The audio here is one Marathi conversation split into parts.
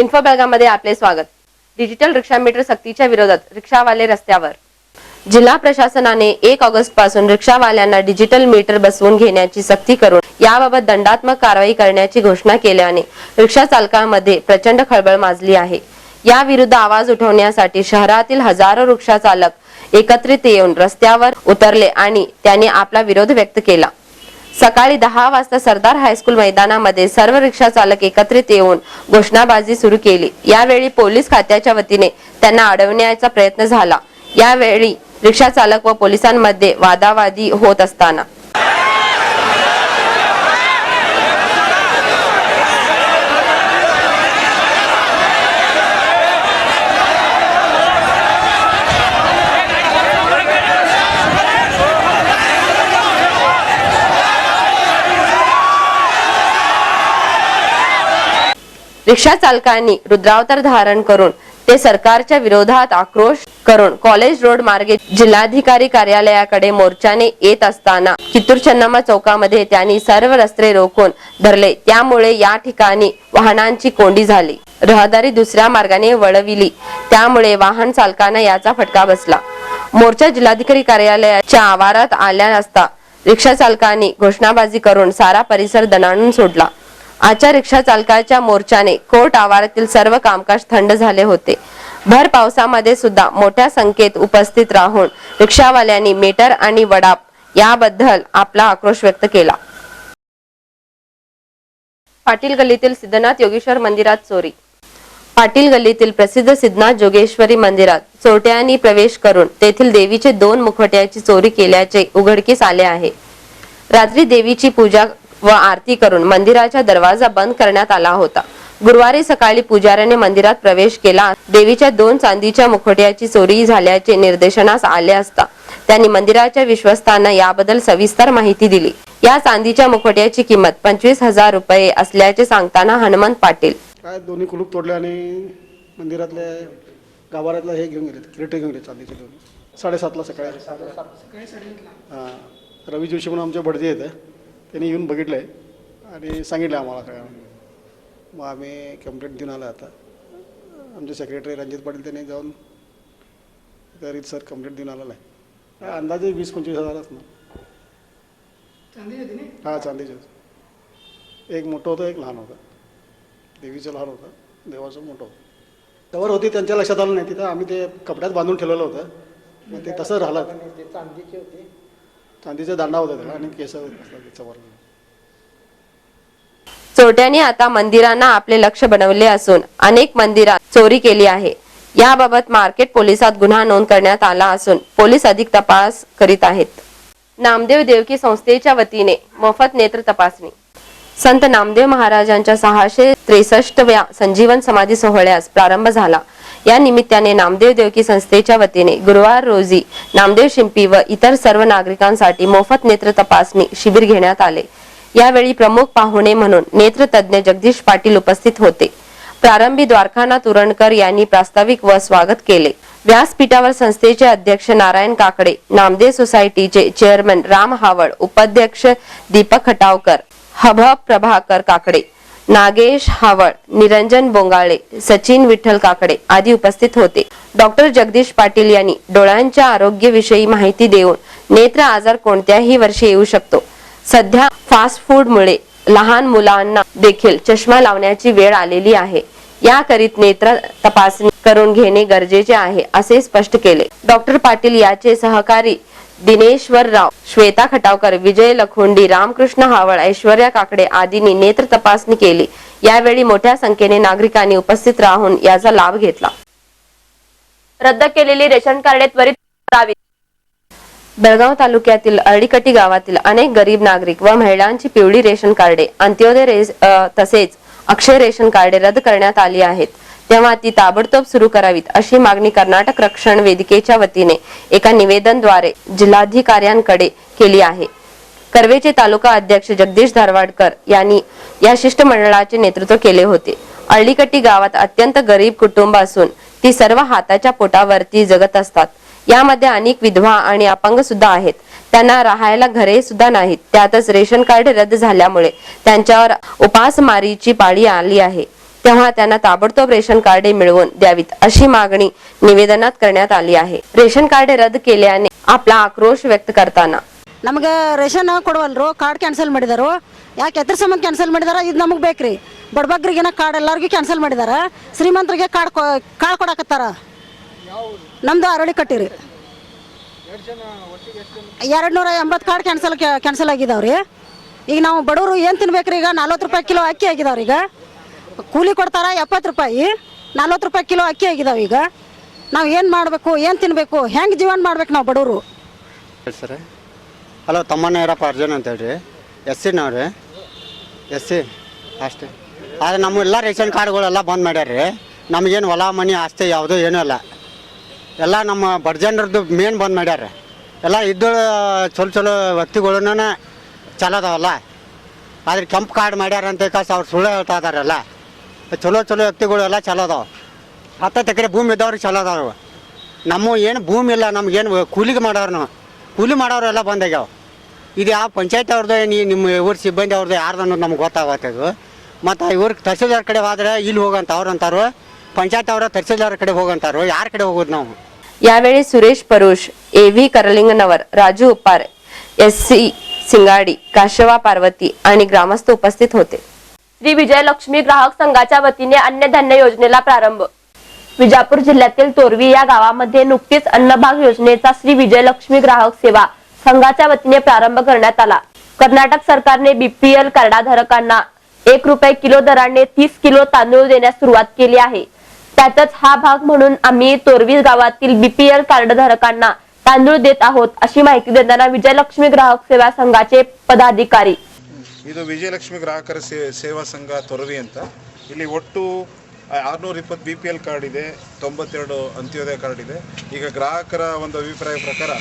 इन्फो बेळगावमध्ये आपले स्वागत। डिजिटल रिक्षा मीटर सक्तीच्या विरोधात रिक्षावाले रस्त्यावर। जिल्हा प्रशासनाने 1 ऑगस्ट पासून रिक्षावाल्यांना डिजिटल मीटर बसवून घेण्याची सक्ती करून याबाबत दंडात्मक कारवाई करण्याची घोषणा केल्याने रिक्षा चालकांमध्ये प्रचंड खळबळ माजली आहे। या विरुद्ध आवाज उठवण्यासाठी शहरातील हजारो रिक्षा चालक एकत्रित येऊन रस्त्यावर उतरले आणि त्यांनी आपला विरोध व्यक्त केला। सकाळी 10 वाजता सरदार हायस्कूल मैदानामध्ये सर्व रिक्षा चालक एकत्रित येऊन घोषणाबाजी सुरू केली। यावेळी पोलीस खात्याच्या वतीने त्यांना अडवण्याचा प्रयत्न झाला। यावेळी रिक्षा चालक व पोलिसांमध्ये वादावादी होत असताना रिक्षा चालकांनी रुद्रावतार धारण करून ते सरकारच्या विरोधात आक्रोश करून कॉलेज रोड मार्गे जिल्हाधिकारी कार्यालयाकडे मोर्चाने येत असताना कित्तूर चन्नम्मा चौकामध्ये त्यांनी सर्व रस्ते रोखून धरले। त्यामुळे या ठिकाणी वाहनांची कोंडी झाली। रहदारी दुसऱ्या मार्गाने वळविली, त्यामुळे वाहन चालकांना याचा फटका बसला। मोर्चा जिल्हाधिकारी कार्यालयाच्या आवारात आल्या असता रिक्षा चालकांनी घोषणाबाजी करून सारा परिसर दणाणून सोडला। आजच्या रिक्षा चालकाच्या मोर्चाने कोर्ट आवारातील सर्व कामकाज थंड झाले होते। भर पावसामध्ये सुद्धा मोठ्या संख्येत उपस्थित राहून रिक्षावाल्यांनी मीटर आणि वडाप याबद्दल आपला आक्रोश व्यक्त केला। पाटील गल्लीतील सिद्धनाथ योगेश्वर मंदिरात चोरी। पाटील गल्लीतील प्रसिद्ध सिद्धनाथ जोगेश्वरी मंदिरात चोरट्यांनी प्रवेश करून तेथील देवीचे 2 मुखवट्याची चोरी केल्याचे उघडकीस आले आहे। रात्री देवीची पूजा व आरती करून मंदिराचा दरवाजा बंद करण्यात आला होता। गुरुवारी सकाळी पुजाऱ्याने मंदिरात प्रवेश केला। देवीच्या 2 चांदीच्या मुखवट्याची चोरी झाल्याचे निर्देशनास आले असता त्यांनी मंदिराच्या विश्वस्तांना याबद्दल सविस्तर माहिती दिली। या चांदीच्या मुखवट्याची किंमत 25,000 रुपये असल्याचे सांगताना हनुमंत पाटील काय दोन्ही कुलूप तोडले आणि मंदिरातले गाभाऱ्यातला हे घेऊन गेले, क्रेटे घेऊन गेले चांदीचे दोन। 7:30ला सकाळी रवी जोशी म्हणून आमचे भटजी आहेत, त्यांनी येऊन बघितलं आहे आणि सांगितलं आम्हाला सगळ्यांना। मग आम्ही कंप्लेंट देऊन आलो। आता आमचे सेक्रेटरी रणजित पाटील त्यांनी जाऊन तरी सर कंप्लेंट देऊन आलेला आहे। अंदाजे 20-25,000 असणार। हां, चांदीचे एक मोठं होतं, एक लहान होतं। देवीचं लहान होतं, देवाचं मोठं होतं। त्यावर होती, त्यांच्या लक्षात आलं नाही। तिथं आम्ही ते कपड्यात बांधून ठेवलेलं होतं, मग ते तसं राहिलं। चांदीचे होते, चांदीचा दांडा होता त्याला आणि केस त्याच्यावर। चोरट्यांनी आता मंदिरांना आपले लक्ष बनवले असून अनेक मंदिरात चोरी केली आहे। याबाबत मार्केट पोलिसात गुन्हा नोंद करण्यात आला असून पोलीस अधिक तपास करीत आहेत। नामदेव देवकी संस्थेच्या वतीने मोफत नेत्र तपासणी। संत नामदेव महाराजांच्या 663व्या संजीवन समाधी सोहळ्यास प्रारंभ झाला। या निमित्ताने नामदेव देवकी संस्थेच्या वतीने गुरुवार रोजी नामदेव शिंपी व इतर सर्व नागरिकांसाठी मोफत नेत्र तपासणी शिबिर घेण्यात आले। यावेळी प्रमुख पाहुणे म्हणून नेत्र तज्ञ जगदीश पाटील उपस्थित होते। प्रारंभी द्वारकानाथ उरणकर यांनी प्रास्ताविक व स्वागत केले। व्यासपीठावर संस्थेचे अध्यक्ष नारायण काकडे, नामदेव सोसायटीचे चेअरमन राम हावळ, उपाध्यक्ष दीपक खटावकर, हभप प्रभाकर काकडे, नागेश हावळ, निरंजन बोंगाळे, सचिन विठ्ठल काकडे आदी उपस्थित होते। डॉक्टर जगदीश पाटील यांनी डोळ्यांच्या आरोग्याविषयी माहिती देऊन नेत्र आजार कोणत्याही वर्षी येऊ शकतो। सध्या फास्ट फूड मुळे लहान मुलांना देखील चष्मा लावण्याची वेळ आलेली आहे। याकरिता नेत्र तपासणी करून घेणे गरजेचे आहे असे स्पष्ट केले। डॉक्टर पाटील याचे सहकारी दिनेश्वरराव, श्वेता खटावकर, विजय लखोंडी, रामकृष्ण हावळ, ऐश्वर्या काकडे आदींनी नेत्र तपासणी केली। यावेळी मोठ्या संख्येने नागरिकांनी उपस्थित राहून याचा लाभ घेतला। रद्द केलेली रेशन कार्डे त्वरित करावी। बेळगाव तालुक्यातील अर्डीकटी गावातील अनेक गरीब नागरिक व महिलांची पिवळी रेशन कार्डे, अंत्योदय तसेच अक्षय रेशन कार्डे रद्द करण्यात आली आहेत। तेव्हा ती ताबडतोब सुरू करावीत अशी मागणी कर्नाटक रक्षण वेदिकेच्या वतीने एका निवेदनाद्वारे जिल्हाधिकाऱ्यांकडे केली आहे। कर्वेचे तालुका अध्यक्ष जगदीश धारवाडकर यांनी या शिष्टमंडळाचे नेतृत्व केले होते। अर्डीकटी गावात अत्यंत गरीब कुटुंब असून ती सर्व हाताच्या पोटावरती जगत असतात। यामध्ये अनेक विधवा आणि अपंग सुद्धा आहेत। त्यांना राहायला घरे सुद्धा नाहीत। त्यातच रेशन कार्ड रद्द झाल्यामुळे त्यांच्यावर उपासमारीची पाळी आली आहे। तेव्हा त्यांना ताबडतोब रेशन कार्डे मिळवून द्यावीत अशी मागणी निवेदनात करण्यात आली आहे. रेशन कार्डे रद्द केल्याने आपला आक्रोश व्यक्त करताना ನಮಗೆ ರೇಷನ್ ಕೊಡವಲ್ರು, ಕಾರ್ಡ್ ಕ್ಯಾನ್ಸಲ್ ಮಾಡಿದಾರು. ಯಾಕೆ ಎದ್ರ ಸಂಬಂಧ ಕ್ಯಾನ್ಸಲ್ ಮಾಡಿದಾರ? ಇದು ನಮಗೆ ಬೇಕ್ರಿ. ಬಡಬಗ್ರಿಗಿನ ಕಾರ್ಡ್ ಎಲ್ಲರಿಗೂ ಕ್ಯಾನ್ಸಲ್ ಮಾಡಿದಾರ. ಶ್ರೀಮಂತರಿಗೆ ಕಾರ್ಡ್ ಕೊಡಕತ್ತಾರ. ನಮ್ದು ಅರಳಿ ಕಟ್ಟಿರಿ 280 ಕಾರ್ಡ್ ಕ್ಯಾನ್ಸಲ್ ಆಗಿದಾವ್ರಿ. ಈಗ ನಾವು ಬಡವರು ಏನು ತಿನ್ಬೇಕ್ರಿ? ಈಗ 40 ರೂಪಾಯಿ ಕಿಲೋ ಅಕ್ಕಿ ಆಗಿದಾವ್ರಿ. ಈಗ ಕೂಲಿ ಕೊಡ್ತಾರ 70 ರೂಪಾಯಿ, 40 ರೂಪಾಯಿ ಕಿಲೋ ಅಕ್ಕಿ ಆಗಿದಾವೆ. ಈಗ ನಾವು ಏನು ಮಾಡಬೇಕು? ಏನು ತಿನ್ನಬೇಕು? ಹೆಂಗೆ ಜೀವನ ಮಾಡ್ಬೇಕು ನಾವು ಬಡವರು? ಸರ್ ಹಲೋ, ತಮ್ಮಣ್ಣವರಪ್ಪ ಅರ್ಜುನ್ ಅಂತ ಹೇಳ್ರಿ. SC SC ಅಷ್ಟೇ. ಆದರೆ ನಮ್ಮೆಲ್ಲ ರೇಷನ್ ಕಾರ್ಡ್ಗಳೆಲ್ಲ ಬಂದ್ ಮಾಡ್ಯಾರ್ರಿ. ನಮಗೇನು ಹೊಲ ಮನೆ ಆಸ್ತಿ ಯಾವುದೂ ಏನೂ ಇಲ್ಲ. ಎಲ್ಲ ನಮ್ಮ ಬಡ ಜನರದ್ದು ಮೇನ್ ಬಂದ್ ಮಾಡ್ಯಾರ. ಎಲ್ಲ ಇದ್ದಳು ಚಲೋ ವ್ಯಕ್ತಿಗಳನ್ನ ಚಲೋದವಲ್ಲ. ಆದ್ರೆ ಕೆಂಪು ಕಾರ್ಡ್ ಮಾಡ್ಯಾರ ಅಂತ ಅವ್ರು ಸುಳ್ಳು ಹೇಳ್ತಾ ಇದಾರಲ್ಲ. ಚಲೋ ವ್ಯಕ್ತಿಗಳು ಎಲ್ಲ ಚಲೋ ಅದಾವ. 10 ಎಕರೆ ಭೂಮಿ ಇದ್ದವ್ರಿಗೆ ಚಲೋ ಅದಾವ. ನಮ್ಮ ಏನು ಭೂಮಿ ಇಲ್ಲ, ನಮ್ಗೇನು ಕೂಲಿಗೆ ಮಾಡೋರು ನಾವು ಕೂಲಿ ಮಾಡೋರು ಎಲ್ಲ ಬಂದಾಗ್ಯಾವ. ಇದು ಯಾವ ಪಂಚಾಯತ್ ಅವ್ರದ್ದು ನಿಮ್ಮ ಇವ್ರ ಸಿಬ್ಬಂದಿ ಅವ್ರದ್ದು ಯಾರ್ದು ಅನ್ನೋದು ನಮ್ಗೆ ಗೊತ್ತಾಗತ್ತದು. ಮತ್ತು ಇವ್ರಿಗೆ ತಹಸೀಲ್ದಾರ್ ಕಡೆ ಹೋದ್ರೆ ಇಲ್ಲಿ ಹೋಗಂತ ಅವ್ರು ಅಂತಾರು, ಪಂಚಾಯತ್ ಅವರ ತಹಸೀಲ್ದಾರ್ ಕಡೆ ಹೋಗಂತಾರು. ಯಾರ ಕಡೆ ಹೋಗೋದು ನಾವು? यावेळी सुरेश परुष, AV करलिंगनवर, राजू उपार, SC सिंगाडी, काशवा पार्वती आणि ग्रामस्थ उपस्थित होते. श्री विजयलक्ष्मी ग्राहक संघाच्या वतीने अन्नधान्य योजनेला प्रारंभ. विजापूर जिल्ह्यातील तोरवी या गावामध्ये नुकतीच अन्नभाग योजनेचा श्री विजयलक्ष्मी ग्राहक सेवा संघाच्या वतीने प्रारंभ करण्यात आला. कर्नाटक सरकारने BPL कार्डाधारकांना 1 रुपये किलो दराने 30 किलो तांदूळ देण्यास सुरुवात केली आहे. त्यातच हा भाग म्हणून आम्ही तोरवी गावातील BPL कार्डधारकांना तांदूळ देत आहोत अशी माहिती देताना विजयलक्ष्मी ग्राहक सेवा संघाचे पदाधिकारी. ಇದು ವಿಜಯಲಕ್ಷ್ಮಿ ಗ್ರಾಹಕರ ಸೇವಾ ಸಂಘ ತೊರವಿ ಅಂತ. ಇಲ್ಲಿ ಒಟ್ಟು 620 BPL ಕಾರ್ಡ್ ಇದೆ, 92 ಅಂತ್ಯೋದಯ ಕಾರ್ಡ್ ಇದೆ. ಈಗ ಗ್ರಾಹಕರ ಒಂದು ಅಭಿಪ್ರಾಯ ಪ್ರಕಾರ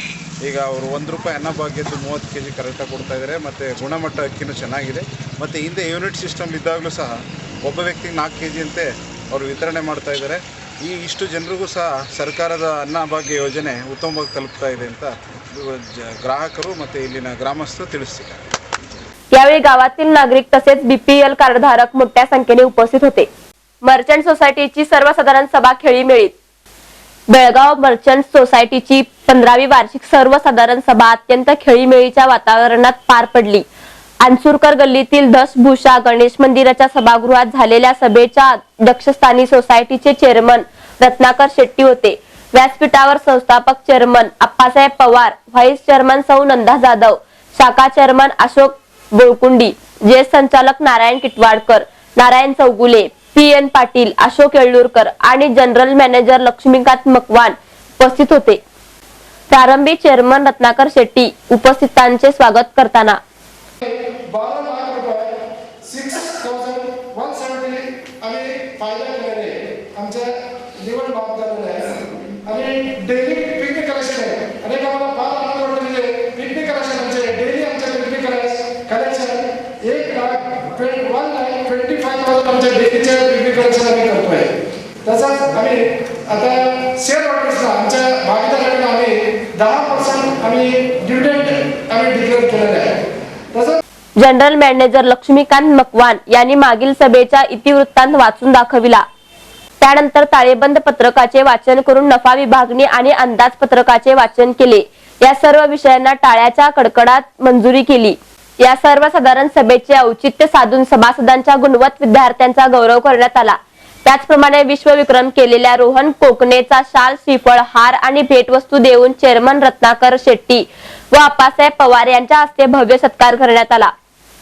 ಈಗ ಅವರು 1 ರೂಪಾಯಿ ಅನ್ನಭಾಗ್ಯದ್ದು 30 kg ಕರೆಕ್ಟಾಗಿ ಕೊಡ್ತಾ ಇದ್ದಾರೆ. ಮತ್ತು ಗುಣಮಟ್ಟ ಅಕ್ಕಿನೂ ಚೆನ್ನಾಗಿದೆ. ಮತ್ತು ಹಿಂದೆ ಯೂನಿಟ್ ಸಿಸ್ಟಮ್ ಇದ್ದಾಗಲೂ ಸಹ ಒಬ್ಬ ವ್ಯಕ್ತಿಗೆ 4 kg ಅಂತೆ ಅವರು ವಿತರಣೆ ಮಾಡ್ತಾ ಇದ್ದಾರೆ. ಇಷ್ಟು ಜನರಿಗೂ ಸಹ ಸರ್ಕಾರದ ಅನ್ನಭಾಗ್ಯ ಯೋಜನೆ ಉತ್ತಮವಾಗಿ ತಲುಪ್ತಾ ಇದೆ ಅಂತ ಗ್ರಾಹಕರು ಮತ್ತು ಇಲ್ಲಿನ ಗ್ರಾಮಸ್ಥರು ತಿಳಿಸಿದ್ದಾರೆ. यावेळी गावातील नागरिक तसेच BPL कार्डधारक मोठ्या संख्येने उपस्थित होते. मर्चंट सोसायटीची सर्वसाधारण सभा खेळीमेळीत. बेळगाव मर्चंट सोसायटीची 15वी वार्षिक सर्वसाधारण सभा अत्यंत खेळीमेळीच्या वातावरणात पार पडली. अनसुरकर गल्लीतील दशभूषा गणेश मंदिराच्या सभागृहात झालेल्या सभेच्या अध्यक्षस्थानी सोसायटीचे चेअरमन रत्नाकर शेट्टी होते. व्यासपीठावर संस्थापक chairman Appasaheb Pawar, vice chairman सौ नंदा जाधव, शाखा चेअरमन अशोक बोळकुंडी, ज्येष्ठ संचालक नारायण किटवाडकर, नारायण चौगुले, PN पाटील, अशोक येळ्ळूरकर आणि जनरल मॅनेजर लक्ष्मीकांत मकवान उपस्थित होते. प्रारंभी चेअरमन रत्नाकर शेट्टी उपस्थितांचे स्वागत करताना 12 लाख रुपये 6,170 आम्ही फायदा केलेले आमच्या निवड बाबतीत आहे. आणि डेली पिकनिक कलेक्शन आहे. अनेक आम्हाला 5 लाख रुपये म्हणजे पिकनिक कलेक्शन आमचे डेली आमच्या पिकनिक कलेक्शन 1,25,000 आमच्या डेलीचे पिकनिक कलेक्शन आम्ही करतोय. तसंच आम्ही आता शेअर होल्डर्सला आमच्या भागीदारांना आम्ही 10% आम्ही डिव्हिडंड आम्ही डिक्लेअर केलेलं आहे. तसंच जनरल मॅनेजर लक्ष्मीकांत मकवान यांनी मागील सभेचा इतिवृत्तांत वाचून दाखविला. त्यानंतर ताळेबंद पत्रकाचे वाचन करून नफा विभागणी आणि अंदाजपत्रकाचे वाचन केले. या सर्व विषयांना टाळ्याच्या कडकडात मंजुरी केली. या सर्वसाधारण सभेचे औचित्य साधून सभासदांच्या गुणवत विद्यार्थ्यांचा गौरव करण्यात आला. त्याचप्रमाणे विश्वविक्रम केलेल्या रोहन कोकणेचा शाल, श्रीफळ, हार आणि भेटवस्तू देऊन चेअरमन रत्नाकर शेट्टी व अप्पासाहेब पवार यांच्या हस्ते भव्य सत्कार करण्यात आला.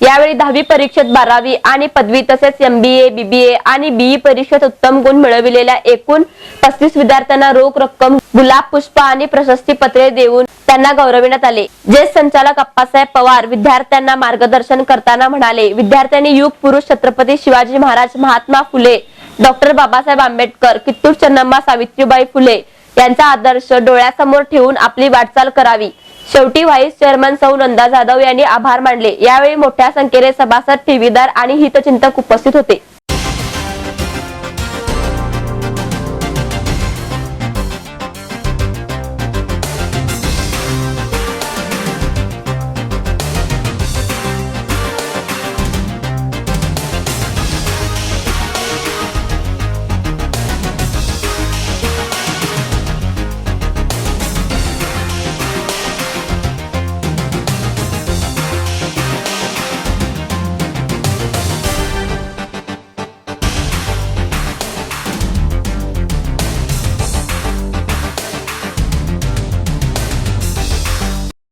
यावेळी 10वी परीक्षेत 12वी आणि पदवी तसेच MBA, BBA आणि BE परीक्षेत उत्तम गुण मिळविलेल्या एकूण 35 विद्यार्थ्यांना रोख रक्कम, गुलाब पुष्प आणि प्रशस्ती पत्रे देऊन त्यांना गौरविण्यात आले. ज्येष्ठ संचालक अप्पासाहेब पवार विद्यार्थ्यांना मार्गदर्शन करताना म्हणाले, विद्यार्थ्यांनी युग पुरुष छत्रपती शिवाजी महाराज, महात्मा फुले, डॉक्टर बाबासाहेब आंबेडकर, कित्तूर चन्नम्मा सावित्रीबाई फुले यांचा आदर्श डोळ्यासमोर ठेवून आपली वाटचाल करावी. शेवटी व्हाईस चेअरमन सौ नंदा जाधव यांनी आभार मानले. यावेळी मोठ्या संख्येने सभासद, ठेवीदार आणि हितचिंतक उपस्थित होते.